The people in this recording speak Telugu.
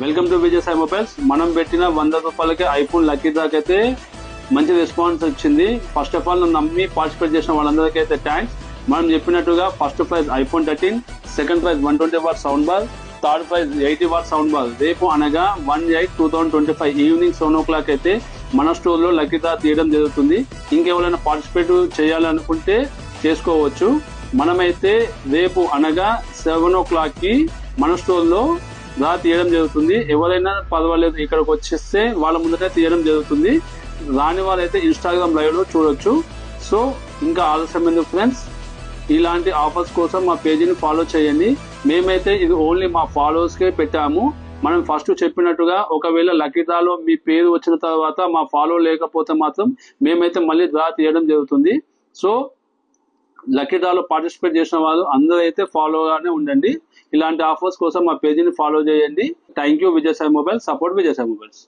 Welcome to Vijay Sai mobiles. మనం పెట్టిన 100 రూపాయలకి ఐఫోన్ లక్కీ డ్రాకి అయితే మంచి రెస్పాన్స్ వచ్చింది. ఫస్ట్ ఆఫ్ ఆల్ నమ్మి పార్టిసిపేట్ చేసిన వాళ్ళందరికీ అయితే థ్యాంక్స్. మనం చెప్పినట్టుగా first prize iPhone 13, second prize 120 what sound bar, third prize 80 what sound bar. రేపు అనగా 1/8/2025 ఈవినింగ్ 7 o'clock అయితే మన స్టోర్ లో లక్కీ డ్రా తీయడం జరుగుతుంది. ఇంకెవరైనా పార్టిసిపేట్ చేయాలనుకుంటే చేసుకోవచ్చు. మనమైతే రేపు అనగా 7 o'clock కి మన స్టోర్ లో డ్రా తీయడం జరుగుతుంది. ఎవరైనా పర్వాలేదు, ఇక్కడికి వచ్చేస్తే వాళ్ళ ముందరే తీయడం జరుగుతుంది. రాని వారైతే ఇన్స్టాగ్రామ్ లైవ్ లో చూడొచ్చు. సో ఇంకా ఆలస్యం ఎందుకు ఫ్రెండ్స్, ఇలాంటి ఆఫర్స్ కోసం మా పేజీని ఫాలో చేయండి. మేమైతే ఇది ఓన్లీ మా ఫాలోవర్స్ కే పెట్టాము. మనం ఫస్ట్ చెప్పినట్టుగా ఒకవేళ లక్కీ డ్రాలో మీ పేరు వచ్చిన తర్వాత మా ఫాలో లేకపోతే మాత్రం మేమైతే మళ్ళీ డ్రా తీయడం జరుగుతుంది. సో లక్కీ డ్రాలో పార్టిసిపేట్ చేసిన వాళ్ళు అందరూ అయితే ఫాలోగానే ఉండండి. ఇలాంటి ఆఫర్స్ కోసం మా పేజీని ఫాలో చేయండి. Thank you Vijay Sai mobile. Support Vijay Sai mobiles.